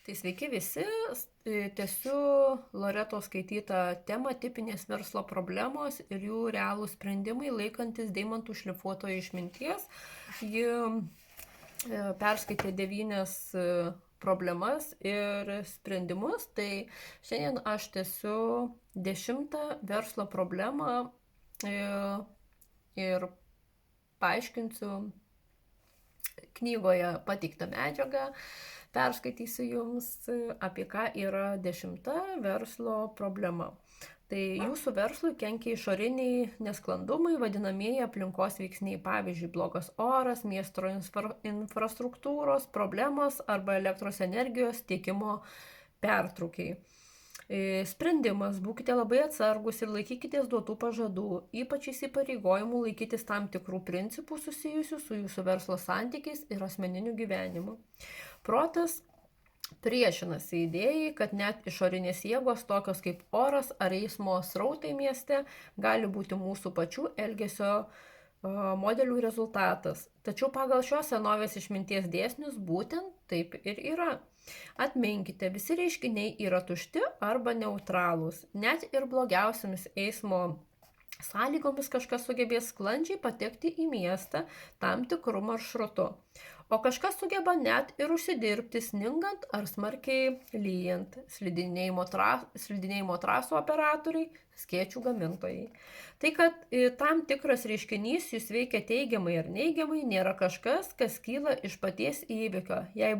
Tai sveiki visi, tęsiu Loretos skaitytą temą tipinės verslo problemos ir jų realūs sprendimai laikantis deimantų šlifuotojo išminties. Ji perskaitė 9 problemas ir sprendimus, tai šiandien aš tęsiu 10 verslo problemą ir paaiškinsiu knygoje pateiktą medžiagą, perskaitysiu jums, apie ką yra 10 verslo problema. Tai jūsų verslui kenkia išoriniai nesklandumai, vadinamieji aplinkos veiksniai, pavyzdžiui, blogas oras, miesto infrastruktūros problemos arba elektros energijos tiekimo pertrūkiai. Sprendimas: būkite labai atsargus ir laikykitės duotų pažadų, ypač įsipareigojimų laikytis tam tikrų principų susijusių su jūsų verslo santykiais ir asmeniniu gyvenimu. Protas priešinasi idėjai, kad net išorinės jėgos, tokios kaip oras ar eismo srautai mieste, gali būti mūsų pačių elgesio modelių rezultatas. Tačiau pagal šios senovės išminties dėsnius būtent taip ir yra. Atminkite, visi reiškiniai yra tušti arba neutralūs. Net ir blogiausiamis eismo sąlygomis kažkas sugebės sklandžiai patekti į miestą tam tikrų maršrutų. O kažkas sugeba net ir užsidirbti sningant ar smarkiai lyjant. Slidinėjimo trasų operatoriai, skėčių gamintojai. Tai, kad tam tikras reiškinys jūs veikia teigiamai ar neigiamai, nėra kažkas, kas kyla iš paties įvykio. Jei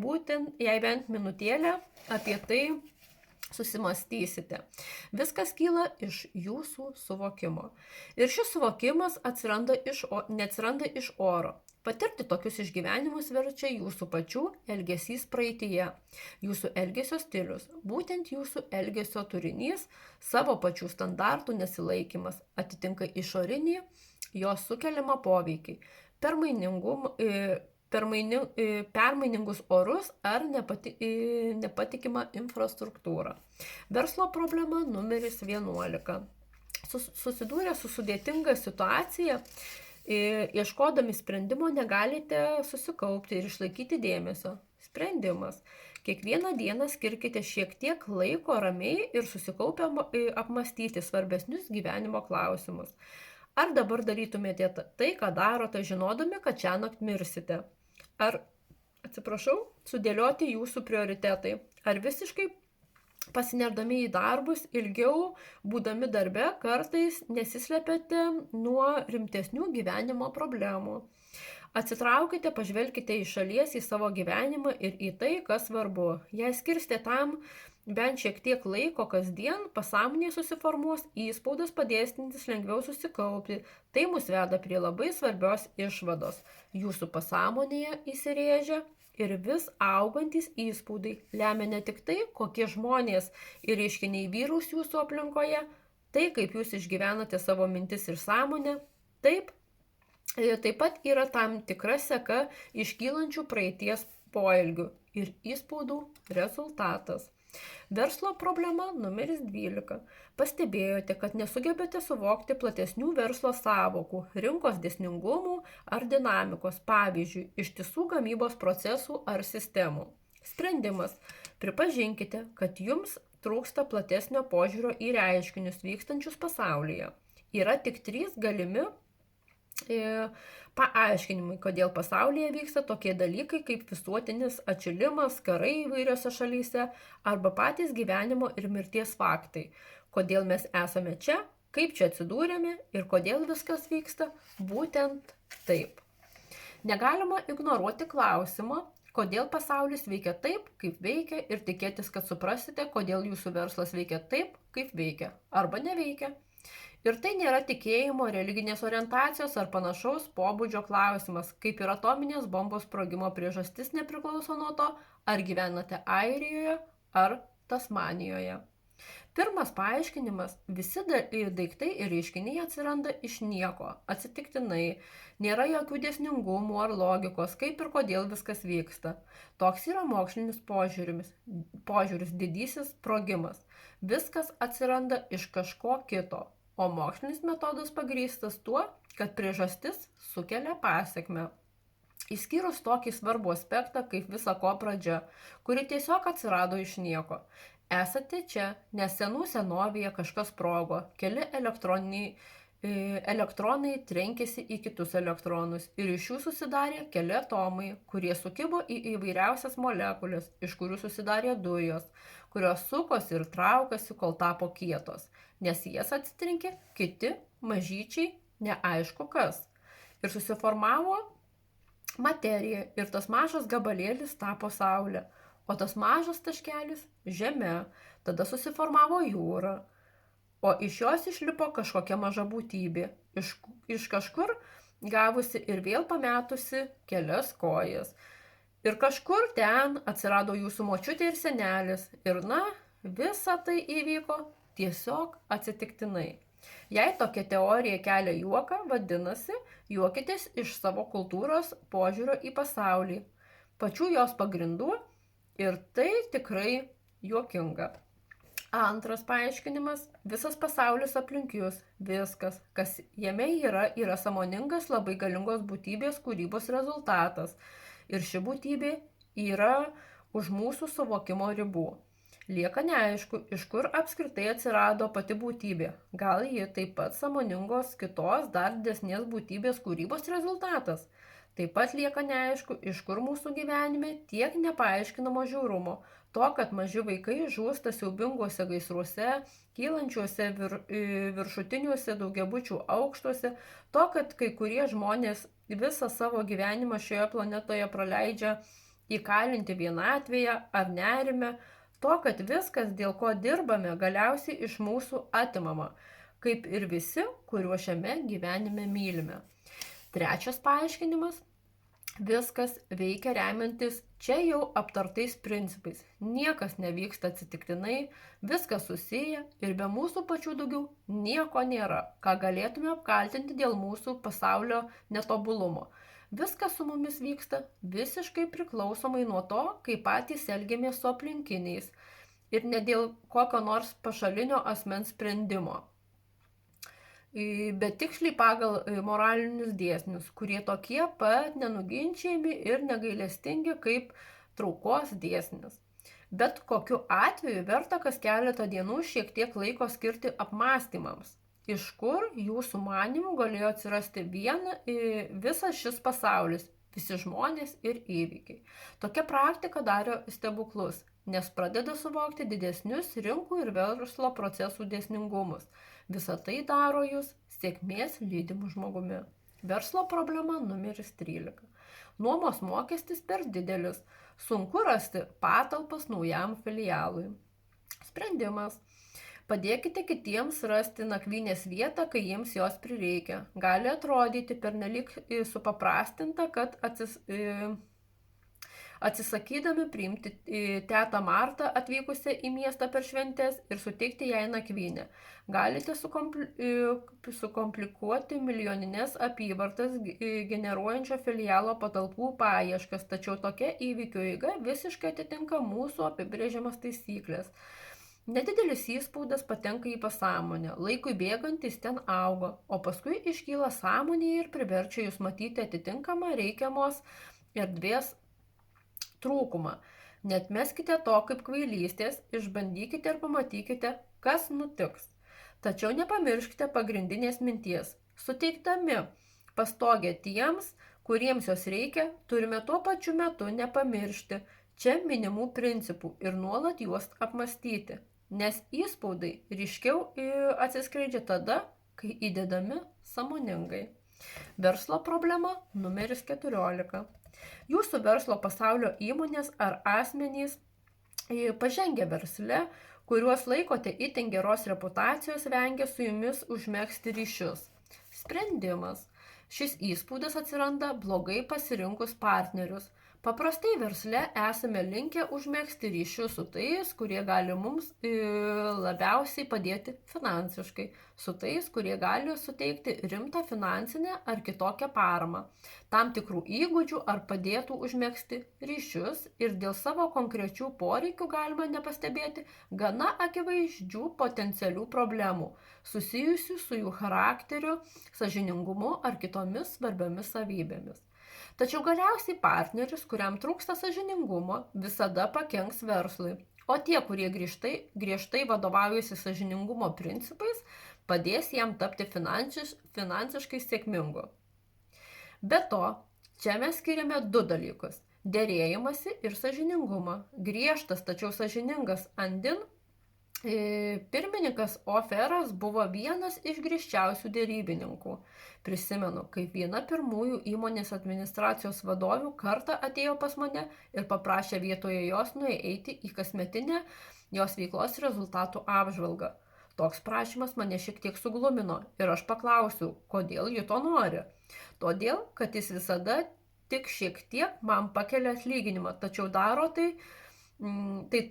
bent minutėlę apie tai susimastysite. Viskas kyla iš jūsų suvokimo. Ir šis suvokimas neatsiranda iš oro. Patirti tokius išgyvenimus verčia jūsų pačių elgesys praeityje, jūsų elgesio stilius, būtent jūsų elgesio turinys, savo pačių standartų nesilaikymas, atitinka išorinį jos sukeliamą poveikį, permainingus orus ar nepatikimą infrastruktūrą. Verslo problema numeris 11. Susidūrę su sudėtinga situacija, ieškodami sprendimo negalite susikaupti ir išlaikyti dėmesio. Sprendimas: kiekvieną dieną skirkite šiek tiek laiko ramiai ir susikaupę apmastyti svarbesnius gyvenimo klausimus. Ar dabar darytumėte tai, ką darote, žinodami, kad šiąnakt mirsite? Sudėlioti jūsų prioritetai. Ar visiškai pasinerdami į darbus, ilgiau būdami darbe, kartais nesislepiate nuo rimtesnių gyvenimo problemų. Atsitraukite, pažvelkite iš šalies į savo gyvenimą ir į tai, kas svarbu. Jei skirsite tam bent šiek tiek laiko kasdien, pasąmonėje susiformuos įspaudas padėstintis lengviau susikaupti. Tai mus veda prie labai svarbios išvados. Jūsų pasąmonėje įsirėžia ir vis augantis įspaudai lemia ne tik tai, kokie žmonės ir reiškiniai vyraus jūsų aplinkoje, tai, kaip jūs išgyvenate savo mintis ir sąmonę, taip pat yra tam tikra seka iškylančių praeities poelgių ir įspaudų rezultatas. Verslo problema numeris 12. Pastebėjote, kad nesugebate suvokti platesnių verslo sąvokų, rinkos dėsningumų ar dinamikos, pavyzdžiui, ištisų gamybos procesų ar sistemų. Sprendimas: pripažinkite, kad jums trūksta platesnio požiūrio į reiškinius vykstančius pasaulyje. Yra tik 3 galimi paaiškinimai, kodėl pasaulyje vyksta tokie dalykai kaip visuotinis atšilimas, karai įvairiose šalyse arba patys gyvenimo ir mirties faktai. Kodėl mes esame čia, kaip čia atsidūrėme ir kodėl viskas vyksta būtent taip. Negalima ignoruoti klausimo, kodėl pasaulis veikia taip, kaip veikia, ir tikėtis, kad suprasite, kodėl jūsų verslas veikia taip, kaip veikia arba neveikia. Ir tai nėra tikėjimo, religinės orientacijos ar panašaus pobūdžio klausimas, kaip ir atominės bombos sprogimo priežastis nepriklauso nuo to, ar gyvenate Airijoje ar Tasmanijoje. Pirmas paaiškinimas: visi daiktai ir reiškiniai atsiranda iš nieko, atsitiktinai, nėra jokių dėsningumų ar logikos, kaip ir kodėl viskas vyksta. Toks yra mokslinis požiūris, didysis sprogimas. Viskas atsiranda iš kažko kito. O mokslinis metodas pagrįstas tuo, kad priežastis sukelia pasekmę. Išskyrus tokį svarbų aspektą kaip visa ko pradžia, kuri tiesiog atsirado iš nieko. Esate čia, nes senų senovėje kažkas sprogo, keli elektronai trenkėsi į kitus elektronus ir iš jų susidarė keli atomai, kurie sukibo į įvairiausias molekulės, iš kurių susidarė dujos, kurios sukosi ir traukasi, kol tapo kietos, nes jas atsitrinkė kiti mažyčiai, neaišku kas. Ir susiformavo materija ir tas mažas gabalėlis tapo saulė, o tas mažas taškelis žeme, tada susiformavo jūra, o iš jos išlipo kažkokia maža būtybė, iš kažkur gavusi ir vėl pametusi kelias kojas. Ir kažkur ten atsirado jūsų močiutė ir senelis, ir visa tai įvyko tiesiog atsitiktinai. Jei tokia teorija kelia juoką, vadinasi, juokitės iš savo kultūros požiūrio į pasaulį, pačių jos pagrindų ir tai tikrai juokinga. Antras paaiškinimas – visas pasaulis aplink jūs, viskas, kas jame yra sąmoningas labai galingos būtybės kūrybos rezultatas ir ši būtybė yra už mūsų suvokimo ribų. Lieka neaišku, iš kur apskritai atsirado pati būtybė. Gal ji taip pat sąmoningos kitos dar didesnės būtybės kūrybos rezultatas. Taip pat lieka neaišku, iš kur mūsų gyvenime tiek nepaaiškinamo žiaurumo, to, kad maži vaikai žūsta siaubinguose gaisruose, kylančiuose viršutiniuose daugiabučių aukštuose, to, kad kai kurie žmonės visą savo gyvenimą šioje planetoje praleidžia įkalinti vienatvėje ar nerime, to, kad viskas, dėl ko dirbame, galiausiai iš mūsų atimama, kaip ir visi, kuriuos šiame gyvenime mylime. Trečias paaiškinimas – viskas veikia remiantis čia jau aptartais principais. Niekas nevyksta atsitiktinai, viskas susiję ir be mūsų pačių daugiau nieko nėra, ką galėtume apkaltinti dėl mūsų pasaulio netobulumo. Viskas su mumis vyksta visiškai priklausomai nuo to, kaip patys elgiamės su aplinkiniais ir ne dėl kokio nors pašalinio asmens sprendimo, bet tiksliai pagal moralinius dėsnius, kurie tokie pat nenuginčiami ir negailestingi kaip traukos dėsnis. Bet kokiu atveju verta kas keletą dienų šiek tiek laiko skirti apmąstymams. Iš kur jūsų manymų galėjo atsirasti visas šis pasaulis, visi žmonės ir įvykiai. Tokia praktika daro stebuklus, nes pradeda suvokti didesnius rinkų ir verslo procesų dėsningumus. Visa tai daro jūs sėkmės lydimu žmogumi. Verslo problema numeris 13. Nuomos mokestis per didelis. Sunku rasti patalpas naujam filialui. Sprendimas. Padėkite kitiems rasti nakvynės vietą, kai jiems jos prireikia. Gali atrodyti pernelyg supaprastinta, kad atsisakydami priimti tetą Martą atvykusią į miestą per šventes ir suteikti jai nakvynę. Galite sukomplikuoti milijoninės apyvartas generuojančio filialo patalpų paieškas, tačiau tokia įvykių eiga visiškai atitinka mūsų apibrėžiamas taisyklės. Nedidelis įspaudas patenka į pasąmonę, laikui bėgant jis ten auga, o paskui iškyla sąmonėje ir priverčia jūs matyti atitinkamą reikiamos erdvės trūkumą. Neatmeskite to kaip kvailystės, išbandykite ir pamatykite, kas nutiks. Tačiau nepamirškite pagrindinės minties. Suteikdami pastogę tiems, kuriems jos reikia, turime tuo pačiu metu nepamiršti čia minimų principų ir nuolat juos apmąstyti. Nes įspaudai ryškiau atsiskleidžia tada, kai įdedami sąmoningai. Verslo problema numeris 14. Jūsų verslo pasaulio įmonės ar asmenys pažengę versle, kuriuos laikote itin geros reputacijos, vengia su jumis užmegzti ryšius. Sprendimas. Šis įspūdis atsiranda blogai pasirinkus partnerius. Paprastai versle esame linkę užmegzti ryšius su tais, kurie gali mums labiausiai padėti finansiškai, su tais, kurie gali suteikti rimtą finansinę ar kitokią paramą, tam tikrų įgūdžių ar padėtų užmegzti ryšius ir dėl savo konkrečių poreikių galima nepastebėti gana akivaizdžių potencialių problemų, susijusių su jų charakteriu, sąžiningumu ar kitomis svarbiomis savybėmis. Tačiau galiausiai partneris, kuriam trūksta sąžiningumo, visada pakenks verslui. O tie, kurie griežtai vadovaujasi sąžiningumo principais, padės jam tapti finansiškai sėkmingu. Be to, čia mes skiriame du dalykus – derėjimąsi ir sąžiningumą. Griežtas, tačiau sąžiningas andin pirmininkas Oferas buvo vienas iš griežčiausių derybininkų. Prisimenu, kaip viena pirmųjų įmonės administracijos vadovių kartą atėjo pas mane ir paprašė vietoje jos nueiti į kasmetinę jos veiklos rezultatų apžvalgą. Toks prašymas mane šiek tiek suglumino ir aš paklausiau, kodėl ji to nori. Todėl, kad jis visada tik šiek tiek man pakelia atlyginimą, tačiau daro tai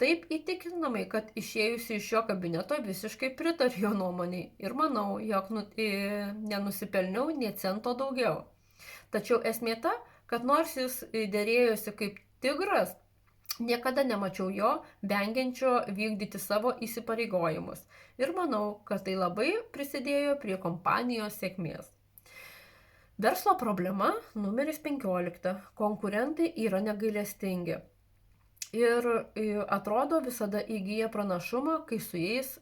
taip įtikinamai, kad išėjusi iš jo kabineto visiškai pritariu jo nuomoniai ir manau, jog nenusipelniau nė cento daugiau. Tačiau esmė ta, kad nors jis derėjosi kaip tigras, niekada nemačiau jo vengiančio vykdyti savo įsipareigojimus ir manau, kad tai labai prisidėjo prie kompanijos sėkmės. Verslo problema numeris 15. Konkurentai yra negailestingi. Ir atrodo visada įgyja pranašumą, kai su jais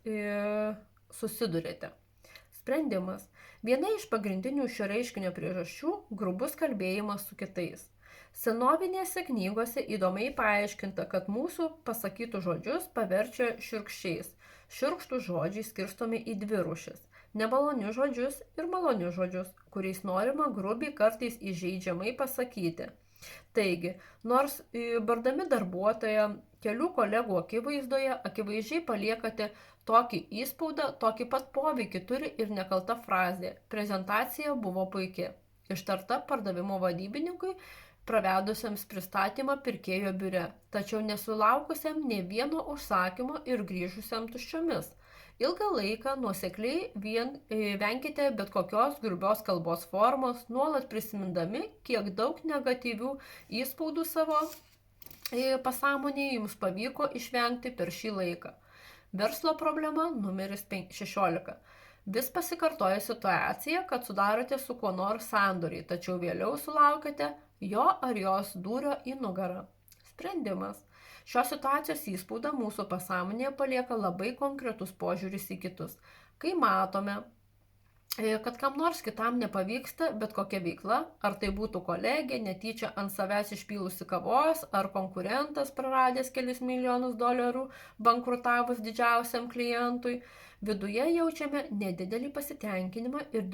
susidurėte. Sprendimas. Viena iš pagrindinių šio reiškinio priežasčių – grubus kalbėjimas su kitais. Senovinėse knygose įdomiai paaiškinta, kad mūsų pasakytų žodžius paverčia šiurkščiais. Šiurkštų žodžiai skirstomi į dvi rūšis – nemalonius žodžius ir malonius žodžius, kuriais norima grubiai kartais įžeidžiamai pasakyti. Taigi, nors bardami darbuotoją kelių kolegų akivaizdoje akivaizdžiai paliekate tokį įspaudą, tokį pat poveikį turi ir nekalta frazė. Prezentacija buvo puiki. Ištarta pardavimo vadybininkui, pravedusiams pristatymą pirkėjo biure, tačiau nesulaukusiam nė vieno užsakymo ir grįžusiam tuščiomis. Ilgą laiką nuosekliai venkite bet kokios grubios kalbos formos, nuolat prisimindami, kiek daug negatyvių įspaudų savo pasąmonėje jums pavyko išvengti per šį laiką. Verslo problema numeris 16. Vis pasikartoja situacija, kad sudarote su kuo nors sandorį, tačiau vėliau sulaukite jo ar jos dūrio į nugarą. Sprendimas. Šios situacijos įspaudą mūsų pasąmonėje palieka labai konkretus požiūris į kitus. Kai matome, kad kam nors kitam nepavyksta bet kokia veikla, ar tai būtų kolegė, netyčia ant savęs išpylusi kavos, ar konkurentas praradęs kelis milijonus dolerių, bankrutavus didžiausiam klientui, viduje jaučiame nedidelį pasitenkinimą ir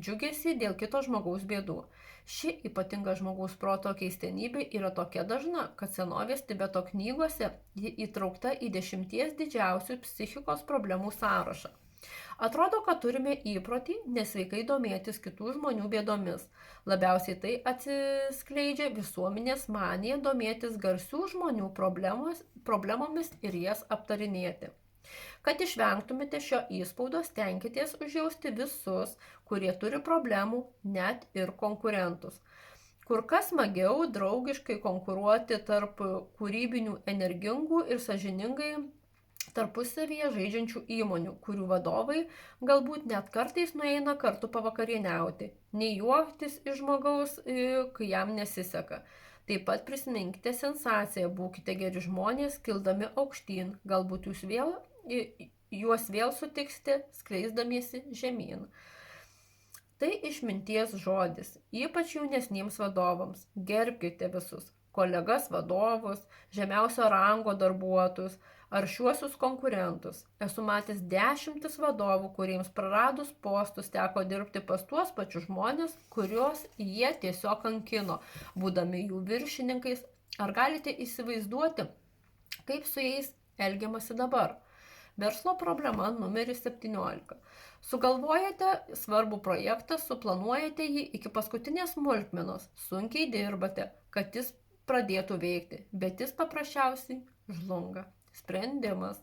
džiugesį dėl kito žmogaus bėdų. Ši ypatinga žmogaus proto keistenybė yra tokia dažna, kad senovės Tibeto knygose ji įtraukta į 10 didžiausių psichikos problemų sąrašą. Atrodo, kad turime įprotį nesveikai domėtis kitų žmonių bėdomis. Labiausiai tai atsiskleidžia visuomenės manija domėtis garsių žmonių problemomis ir jas aptarinėti. Kad išvengtumėte šio įspaudo, stenkitės užjausti visus, kurie turi problemų, net ir konkurentus. Kur kas smagiau draugiškai konkuruoti tarp kūrybinių, energingų ir sąžiningai tarpusavyje žaidžiančių įmonių, kurių vadovai galbūt net kartais nueina kartu pavakarieniauti, nei juoktis iš žmogaus, kai jam nesiseka. Taip pat prisiminkite sensaciją, būkite geri žmonės, kildami aukštyn, galbūt juos vėl sutiksite, skleisdamiesi žemyn. Tai išminties žodis, ypač jaunesniems vadovams. Gerbkite visus kolegas vadovus, žemiausio rango darbuotojus, aršiuosius konkurentus. Esu matęs 10 vadovų, kuriems praradus postus teko dirbti pas tuos pačius žmonės, kuriuos jie tiesiog kankino, būdami jų viršininkais. Ar galite įsivaizduoti, kaip su jais elgiamasi dabar? Verslo problema numeris 17. Sugalvojate svarbų projektą, suplanuojate jį iki paskutinės smulkmenos, sunkiai dirbate, kad jis pradėtų veikti, bet jis paprasčiausiai žlunga. Sprendimas.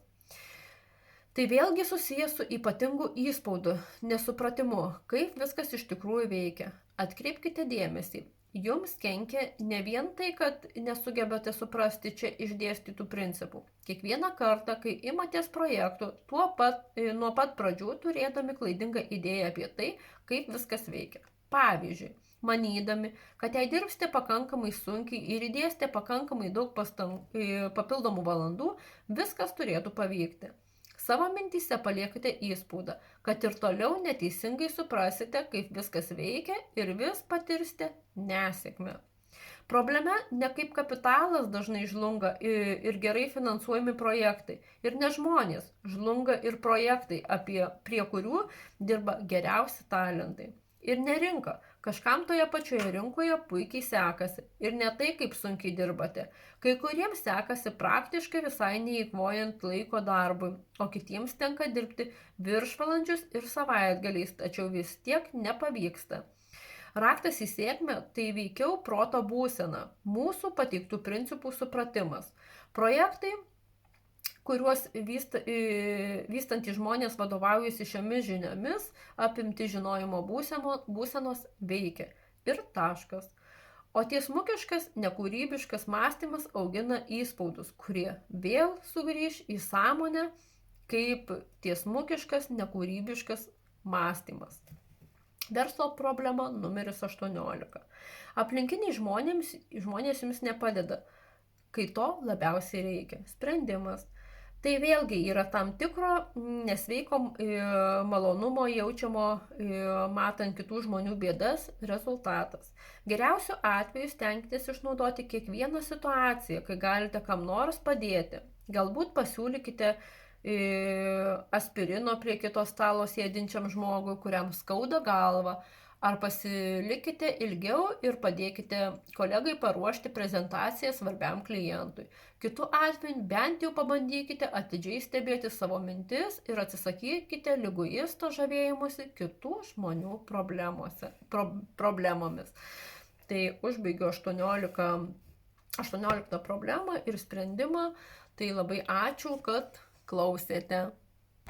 Tai vėlgi susijęs su ypatingu įspaudu, nesupratimu, kaip viskas iš tikrųjų veikia. Atkreipkite dėmesį. Jums kenkia ne vien tai, kad nesugebate suprasti čia išdėstytų principų. Kiekvieną kartą, kai imatės projektų, nuo pat pradžių turėdami klaidingą idėją apie tai, kaip viskas veikia. Pavyzdžiui, manydami, kad jei dirbsite pakankamai sunkiai ir įdėsite pakankamai daug papildomų valandų, viskas turėtų pavykti. Savo mintyse paliekate įspūdą, kad ir toliau neteisingai suprasite, kaip viskas veikia ir vis patirsite nesėkmę. Problema ne kaip kapitalas dažnai žlunga ir gerai finansuojami projektai. Ir ne žmonės, žlunga ir projektai, prie kurių dirba geriausi talentai. Ir ne rinka, kažkam toje pačioje rinkoje puikiai sekasi. Ir ne tai, kaip sunkiai dirbate. Kai kuriems sekasi praktiškai visai neįkvojant laiko darbui, o kitiems tenka dirbti viršvalandžius ir savaitgaliais, tačiau vis tiek nepavyksta. Raktas į sėkmę tai veikiau proto būsena, mūsų pateiktų principų supratimas. Projektai, kuriuos vystantys žmonės vadovaujasi šiomis žiniomis, apimti žinojimo būsenos veikia. Ir taškas. O tiesmukiškas, nekūrybiškas mąstymas augina įspaudus, kurie vėl sugrįš į sąmonę kaip tiesmukiškas, nekūrybiškas mąstymas. Verslo problema numeris 18. Aplinkiniai žmonės jums nepadeda, kai to labiausiai reikia. Sprendimas. Tai vėlgi yra tam tikro nesveiko malonumo jaučiamo matant kitų žmonių bėdas rezultatas. Geriausiu atveju stenkitės išnaudoti kiekvieną situaciją, kai galite kam nors padėti. Galbūt pasiūlykite aspirino prie kito stalo sėdinčiam žmogui, kuriam skauda galvą, ar pasilikite ilgiau ir padėkite kolegai paruošti prezentaciją svarbiam klientui. Kitu atveju bent jau pabandykite atidžiai stebėti savo mintis ir atsisakykite liguisto žavėjimusi kitų žmonių problemomis. Tai užbaigiu 18 problemą ir sprendimą. Tai labai ačiū, kad klausėte.